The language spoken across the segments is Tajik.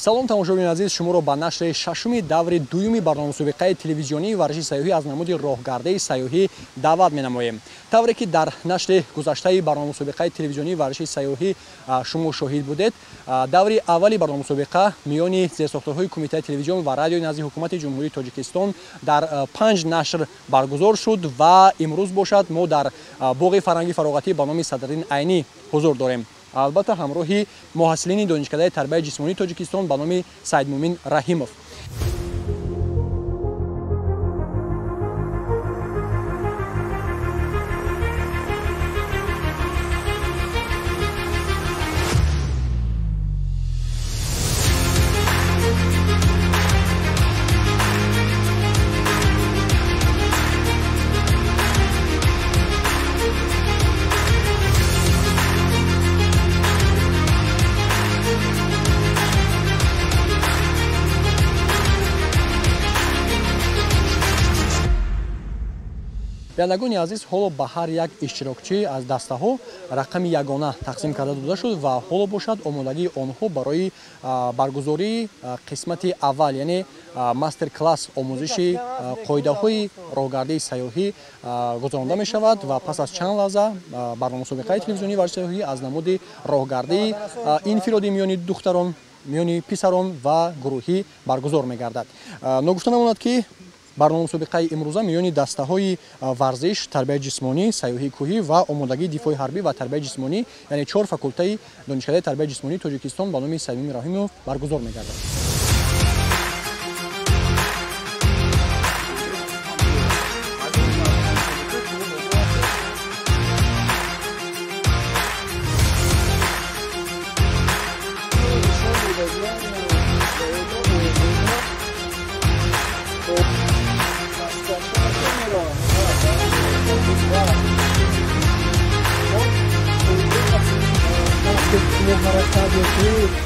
салом тамошобини азиз, шуморо ба нашри шашуми даври дуюми барномасобиқаи телевизионии варзиши сайёҳӣ аз намуди роҳгардаи сайёҳӣ даъват менамоем. Тавре ки дар нашри гузаштаи барномасобиқаи телевизионии варзиши сайёҳӣ шумо шоҳид будед, даври аввали барномасобиқа миёни зерсохторҳои кумитаи телевизион ва радиои назди ҳукумати ҷумҳурии Тоҷикистон дар 5 нашр баргузор шуд ва имрӯз бошад мо дар боғи фарҳанги фароғатӣ ба номи Садриддин Айнӣ ҳузур дорем. Албатта ҳамроҳи муҳассилини донишкадаи тарбияи ҷисмонии Тоҷикистон ба номи Саидмӯмин Раҳимов. биандагони азиз, ҳоло ба ҳар як иштирокчӣ аз дастаҳо рақами ягона тақсим карда дода шуд ва ҳоло бошад омодагии онҳо барои баргузории қисмати аввал, яъне мастер-класс омӯзиши қоидаҳои роҳгардаи сайёҳӣ гузаронда мешавад ва пас аз чанд лаҳза барномасобиқаи телевизионии варзиши сайёҳӣ аз намуди роҳгардаи инфиродӣ миёни духтарон, миёни писарон ва гурӯҳӣ баргузор мегардад. Ногуфта намонад ки барномасобиқаи имрӯза миёни дастаҳои варзиш, тарбияи ҷисмонӣ, сайёҳии кӯҳӣ ва омодагии дифои ҳарбӣ ва тарбияи ҷисмонӣ, яъне 4 факултаи донишкадаи тарбияи ҷисмонии Тоҷикистон ба номи Саидмӯмин Раҳимов баргузор мегардад.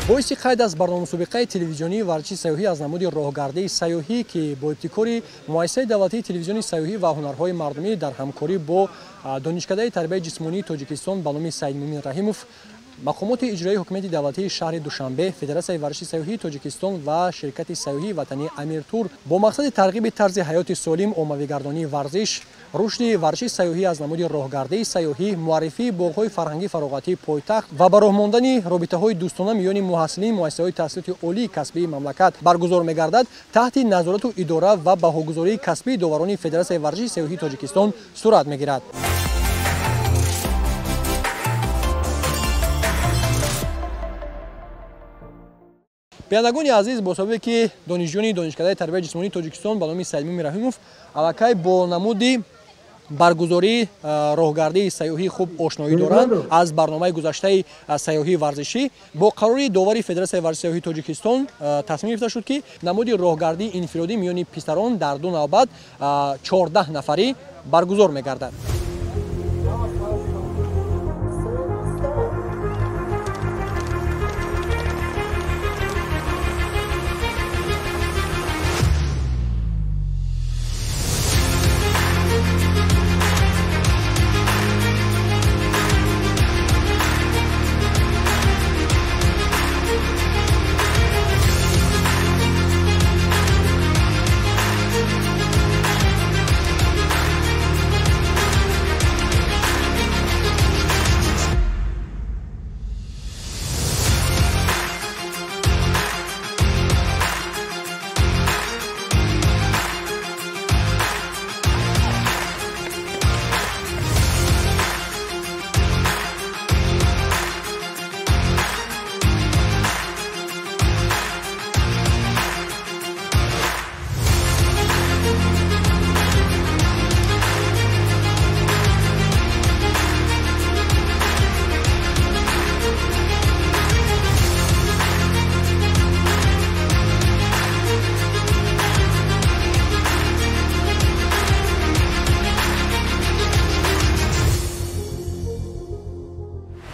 боиси қайд аз барномасобиқаи телевизионии варзиши сайёҳӣ аз намуди роҳгардаи сайёҳӣ ки бо ибтикори муассисаи давлатии телевизиони сайёҳӣ ва ҳунарҳои мардумӣ дар ҳамкорӣ бо донишкадаи тарбияи ҷисмонии Тоҷикистон ба номи Саидмӯмин Раҳимов, мақомоти иҷроии ҳокимияти давлатии шаҳри Душанбе, Федератсияи варзиши сайёҳии Тоҷикистон ва ширкати сайёҳии ватании Амиртур бо мақсади тарғиби тарзи ҳаёти солим, оммавигардонии варзиш, рушди варзиши сайёҳӣ аз намуди роҳгардаи сайёҳӣ, муаррифии боғҳои фарҳангии фароғатии пойтахт ва ба роҳ мондани робитаҳои дӯстона миёни муҳассилини муассисаҳои таҳсилоти олии касбии мамлакат баргузор мегардад таҳти назорату идора ва баҳогузории касбии доварони Федератсияи варзиши сайёҳии Тоҷикистон сурат мегирад. биандагони азиз, бо сабабе ки донишҷӯёни донишкадаи тарбияи ҷисмонии Тоҷикистон ба номи Саидмӯмин Раҳимов аллакай бо намуди баргузории роҳгардаи сайёҳӣ хуб ошноӣ доранд аз барномаи гузаштаи сайёҳии варзишӣ, бо қарори довари Федератсияи варзиши сайёҳии Тоҷикистон тасмим гирифта шуд ки намуди роҳгардии инфиродӣ миёни писарон дар 2 навбат 14 нафарӣ баргузор мегардад.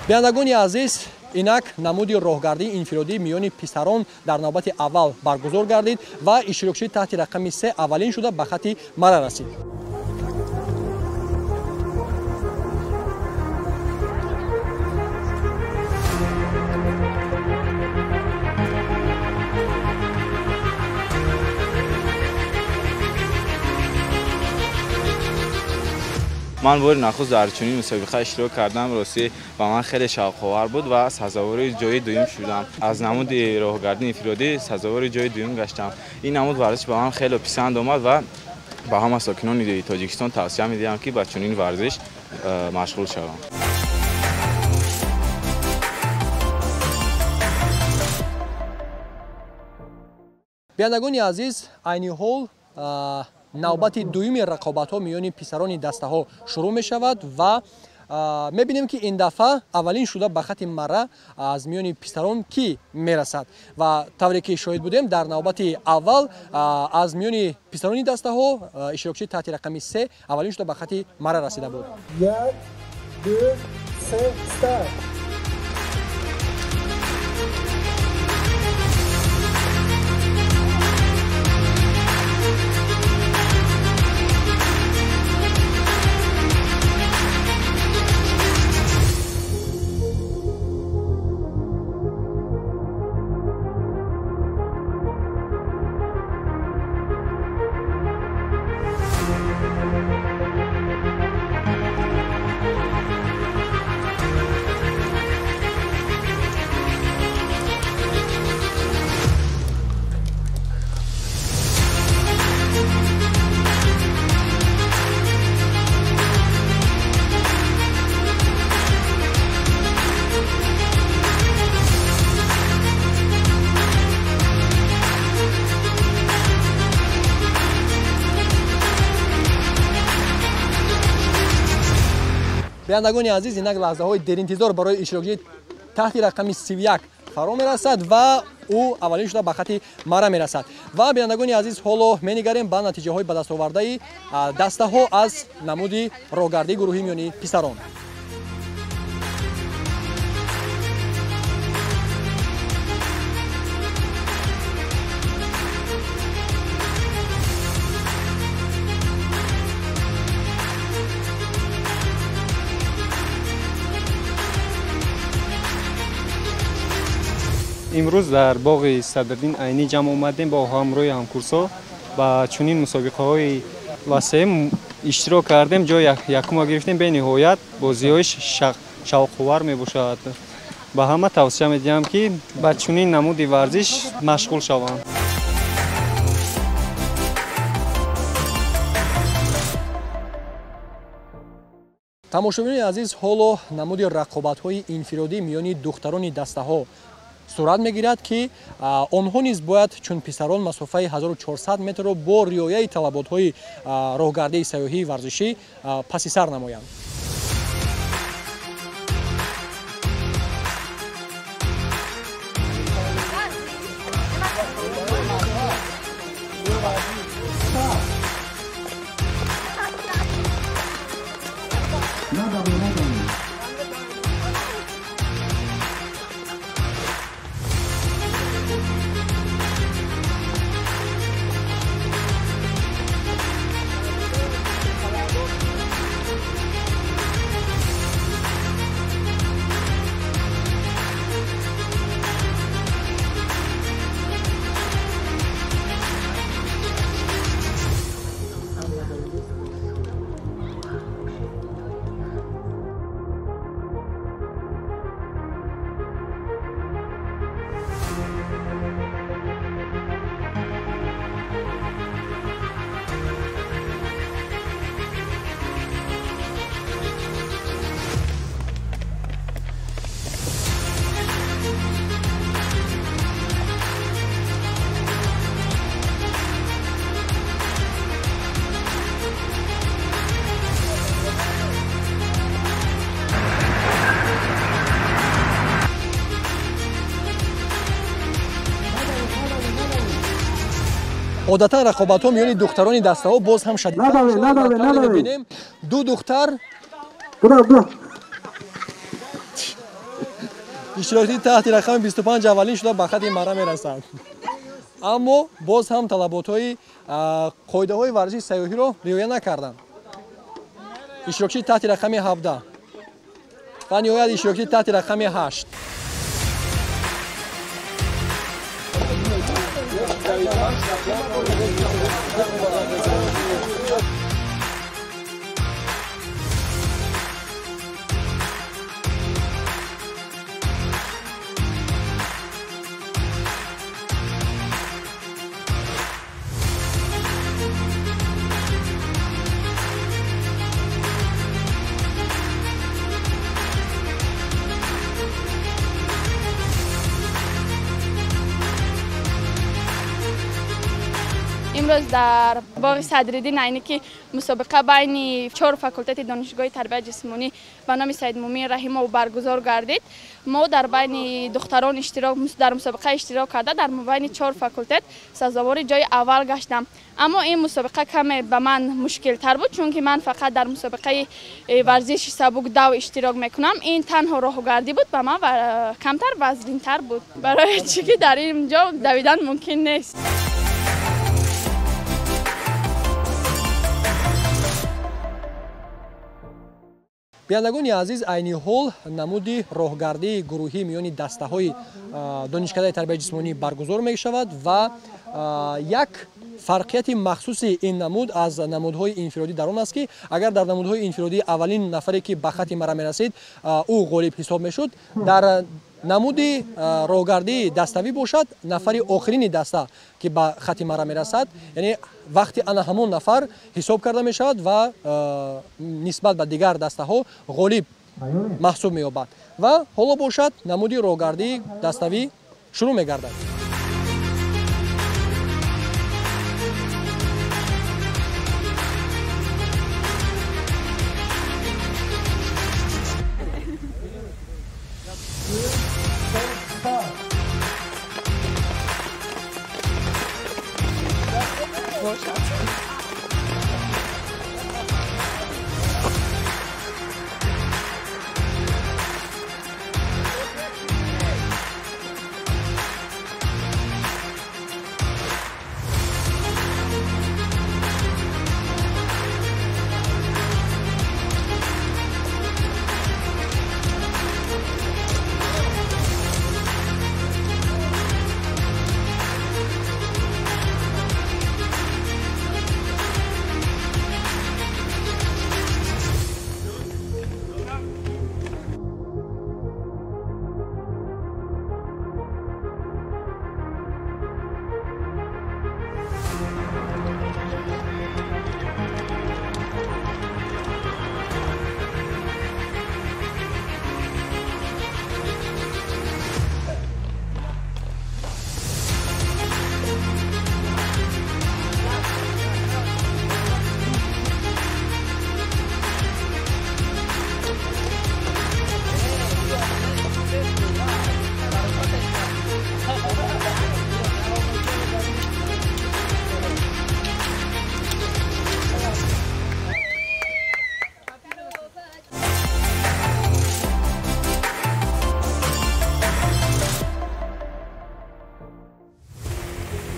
биандагони азиз, инак намуди роҳгардии инфиродӣ миёни писарон дар навбати аввал баргузор гардид ва иштирокчӣ таҳти рақами 3 аввалин шуда ба хати марра расид. من بار نخست در چنین مسابقه اشتراک کردم، راستی با من خیلی شوق‌آور بود و سزاوار جای دوم شدم. از نمود راهگردی انفرادی سزاوار جای دوم گشتم. این نمود ورزش به من خیلی پسند آمد و با همه ساکنان تاجیکستان توصیه می‌دهم که با چنین ورزش مشغول شوند. بینندگان عزیز، عین حال نوبت دومی رقابت‌ها میان پسران دسته‌ها شروع می‌شود و می‌بینیم که این دفعه اولین شده به خط مره از میان پسران کی میرسد و طوری که شاهد بودیم در نوبت اول از میان پسران دسته‌ها اشتراکچی تحت رقم 3 اولین شده به خط مره رسیده بود. 1 2 3 استارت. بینندگان عزیز، اینک لحظه های در انتظار برای اشتراکچی تحت رقم 31 فرا میرسد و او اولین شده به خط مره میرسد و بینندگان عزیز حالا می‌نگریم به نتیجه های به دست آورده دسته ها از نمود راهگردی گروهی میانی پسران. امروز در باغ صدرالدین عینی جمع آمدیم با همراه همکورسا و چنین مسابقه‌های واسه اشتراک کردیم. جای یکم گرفتیم. به نهایت بازی‌های شوق‌آور میباشد. با همه توصیه می‌دهم که با چنین نمود ورزش مشغول شوند. تماشاگران عزیز، حالا نمود رقابت‌های انفرادی میان دختران دسته‌ها صورت میگیرد که آنها نیز باید چون پسران مسافه 1400 متر را با رعایت طلبات‌های راهگردی سیاحی ورزشی پس سر نمایند. عادتا رقابت‌ها میان دختران دسته‌ها باز هم شدید. ببینیم دو دختر اشتراکی تحت رقم 25 اولین شده به خط مره میرسند. اما باز هم طلبات‌های قاعده‌های ورزشی سیاحی را رعایت نکردند. اشتراکی تحت رقم 17 و نهایت اشتراکی تحت رقم 8. در باغ صدرالدین عینی که مسابقه بین 4 فاکولته دانشگاه تربیت جسمانی به نام سید مومن رحیم‌الله برگزار گردید. ما در بین دختران اشتراک در مسابقه اشتراک کرده در بین 4 فاکولته سزاوار جای اول گشتم. اما این مسابقه کمی به من مشکل تر بود چون که من فقط در مسابقه ورزش سبک دو اشتراک میکنم. این تنها راهگردی بود به من و کمتر وزنی تر بود برای چیزی در اینجا دویدن ممکن نیست. بینندگان عزیز، عینی حال نمودی راهگردی گروهی میان دسته‌های دانشکده تربیت جسمانی برگزار می شود و یک فرقیت مخصوص این نمود از نمودهای انفرادی در آن است که اگر در نمودهای انفرادی اولین نفری که به خط مرا میرسید او غالب حساب میشد، در نمود راهگردی دستوی باشد نفری آخرین دسته که به خط مرا میرسد، یعنی وقتی انا همون نفر حساب کرده می شود و نسبت به دیگر دسته ها غالب محسوب می یابد و حالا باشد نمودی راهگردی دستوی شروع می گردد.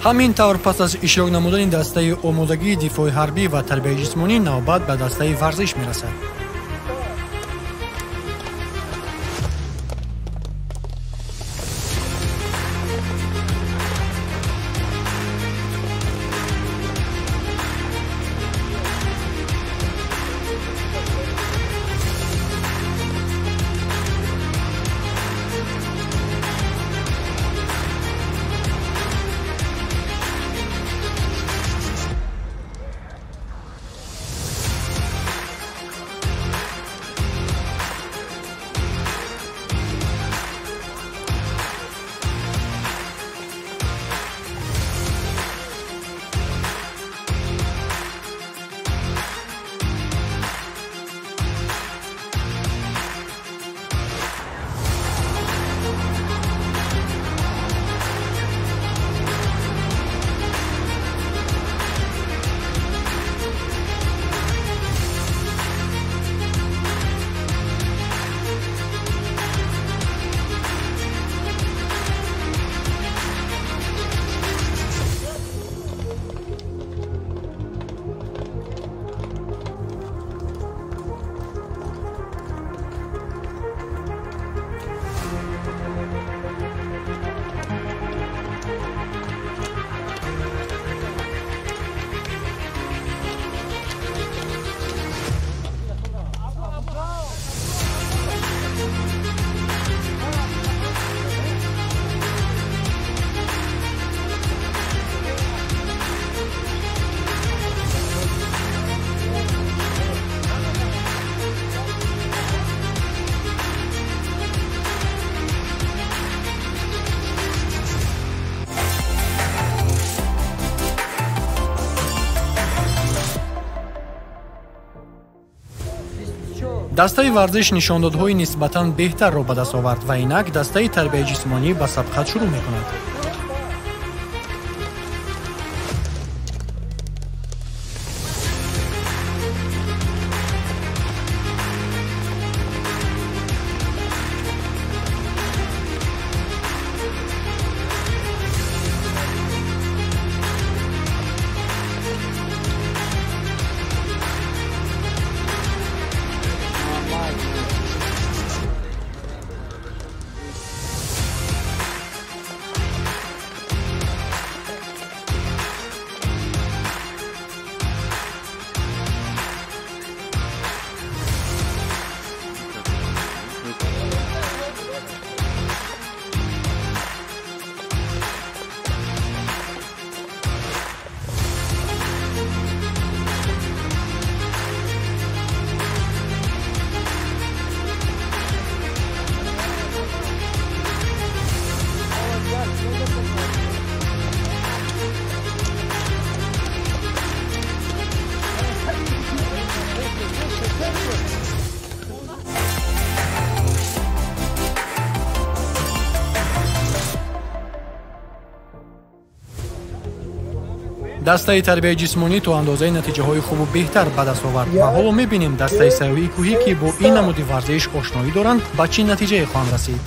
همین طور پس از اشتراک نمودن دسته آمادگی دفاع حربی و تربیت جسمانی نوبت به دسته ورزش میرسد. дастаи варзиш нишондодҳои нисбатан беҳтарро ба даст овард ва инак дастаи тарбияи ҷисмонӣ ба сабқат шурӯъ мекунад. дастаи тарбияи ҷисмонӣ то андозаи натиҷаҳои хубу беҳтар ба даст овард ва ҳоло мебинем дастаи сайёҳии кӯҳӣ ки бо ин намуди варзиш ошноӣ доранд ба чӣ натиҷае хоҳанд расид.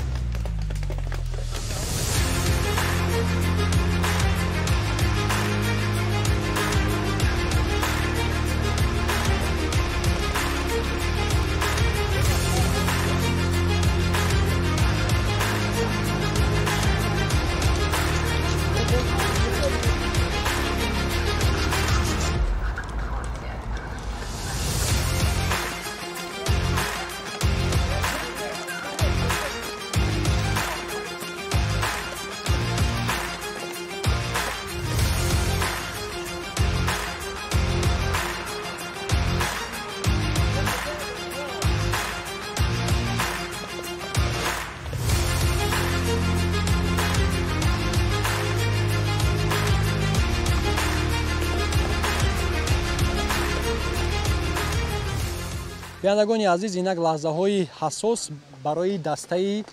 биандагони азиз, инак лаҳзаҳои ҳассос барои дастаи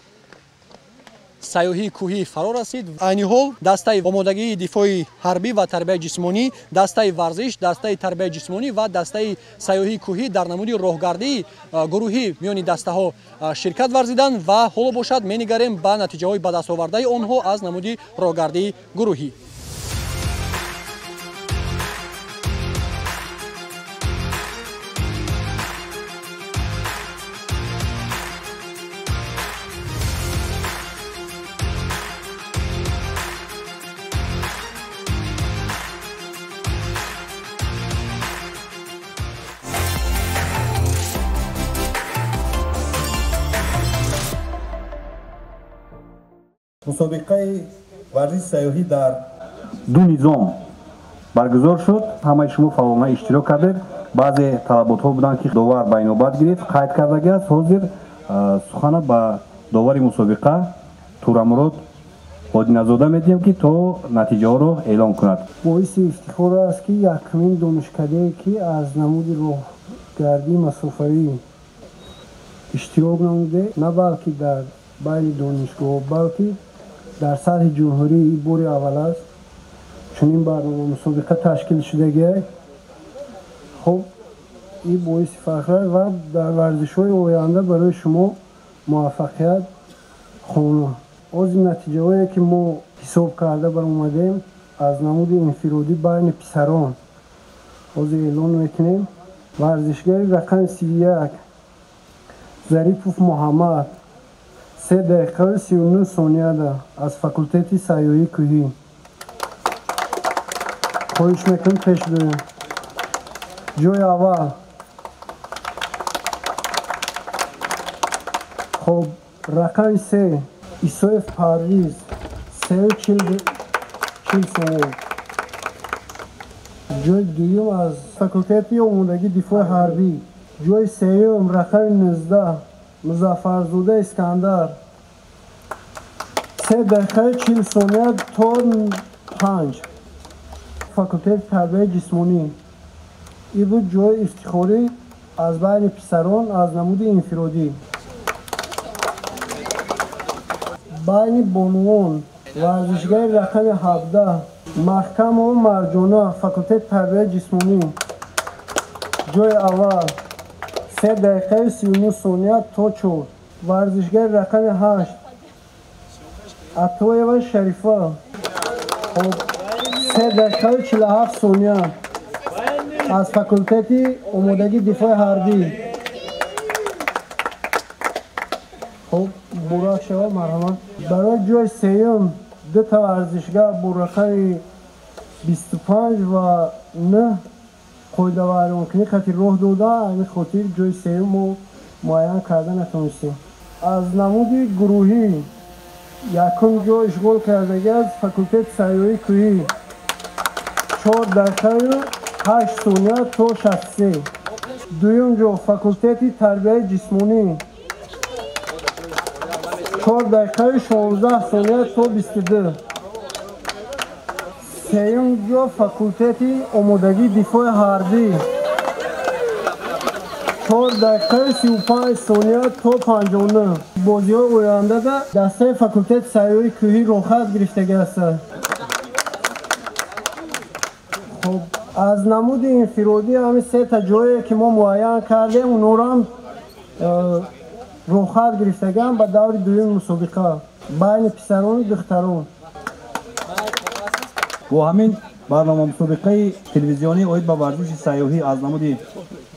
сайёҳии кӯҳӣ фаро расид. айни ҳол дастаи омодагии дифои ҳарбӣ ва тарбияи ҷисмонӣ, дастаи варзиш, дастаи тарбияи ҷисмонӣ ва дастаи сайёҳии кӯҳӣ дар намуди роҳгардии гурӯҳӣ миёни дастаҳо ширкат варзиданд ва ҳоло бошад менигарем ба натиҷаҳои ба дастовардаи онҳо аз намуди роҳгардии гурӯҳӣ. мусобиқаи варзиши сайёҳӣ дар ду низом баргузор шуд. ҳамаи шумо фаъолона иштирок кардед. баъзе талаботҳо буданд ки довар ба инобат гирифт, қайд кардаги аст. ҳозир сухана ба довари мусобиқа Турамурод Одиназода медиҳем ки то натиҷаҳоро эълон кунад. боиси ифтихор аст ки якмин донишкадае ки аз намуди роҳгардии масофавӣ иштирок намуде, на балки дар байни донишгоҳ, балки дар сатҳи ҷумҳурӣ бори аввал аст чунин барнома мусобиқа ташкил шудагиай. хуб ин боиси фахр ва дар варзишҳои оянда барои шумо муваффақият хона. ҳозир натиҷаҳое ки мо ҳисоб карда баромадем аз намуди инфиродӣ байни писарон ҳозир эълон мекунем. варзишгари рақами 31 Зарипов Муҳаммад 3 дақиқаи 39 сонияда аз факултети сайёҳии кӯҳӣ. хоҳиш мекунем пеш бурем. ҷои аввал. хоб рақами 3 Исоев Парвиз 340 сомон. ҷои дуюм аз факултети омодагии дифои ҳарбӣ. ҷои сеюм рақами 19 Музаффарзода Искандар 3 дақиқаи 40 сония то 5. факултети тарбияи ҷисмонӣ. ин буд ҷои ифтихорӣ از بین پسران از نمود انفرادی بین بانوان ورزشگاه رقم 17 محکم و مرجانه فاکولته تربیت جسمانی جای اول 3 دقیقه 39 ثانیه تا 4. ورزشگاه رقم 8 عطایه شریفه 3 دقیقه 47 ثانیه از فاکولته آمادگی دفاع حربی. خب برای شما مرحمت. برای جای سوم 2 تا ورزشگاه با رقم 25 و 9 قاعده و ارکانی خاطر راه داده، همین خاطر جای سوم رو معین کرده نتونستیم. از نمود گروهی یکم جای اشغال کرده از فاکولته سیاحی کوهی 4 دقیقه 8 ثانیه تا 63. دوم جا فاکولته تربیت جسمانی 4 دقیقه 16 ثانیه تا 22. سوم جا فاکولته آمادگی دفاع حربی 4 دقیقه 35 ثانیه تا 59. بازی ها آینده دسته فاکولته سیاحی کوهی روخت گرفتگی است. خب از نمود انفرادی همین 3 تا جایی که ما معین کردیم اونها را هم روخت گرفتگی به دور دوم مسابقه بین پسران و دختران. و همین برنامه مسابقه تلویزیونی اوید به ورزش سیاحی از نمود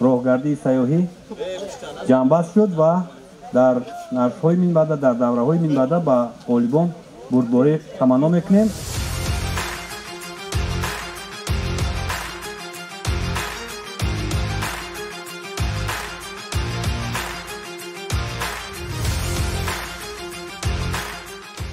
راهگردی سیاحی جنبست شد و در نشرهای من بعد در دوره‌های من بعد به غالبان بردباری تمنا میکنیم.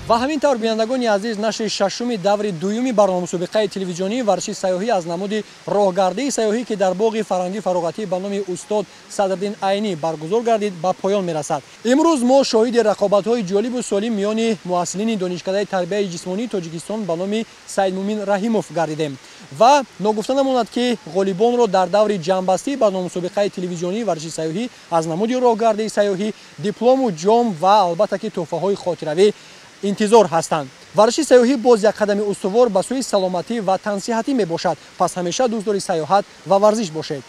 و همینطور بینندگان عزیز نشر ششم دور دومی برنامه مسابقه تلویزیونی ورزش سیاحی از نمود راهگردی سیاحی که در باغ فرهنگی فراغتی به نام استاد صدرالدین عینی برگزار گردید به پایان میرسد. امروز ما شاهد رقابت‌های جالب و سالم میان محصلین دانشکده تربیت جسمانی تاجیکستان به نام سید مومین رحیموف گردیدیم و نگفته نماند که غالبان را در دور جنبستی برنامه مسابقه تلویزیونی ورزش سیاحی از نمود راهگردی سیاحی دیپلم و جام و البته که تحفه‌های خاطروی انتظار هستند. ورزش سیاحی باز یک قدم استوار به سوی سلامتی و تنصیحاتی می باشد. پس همیشه دوستدار سیاحت و ورزش باشید.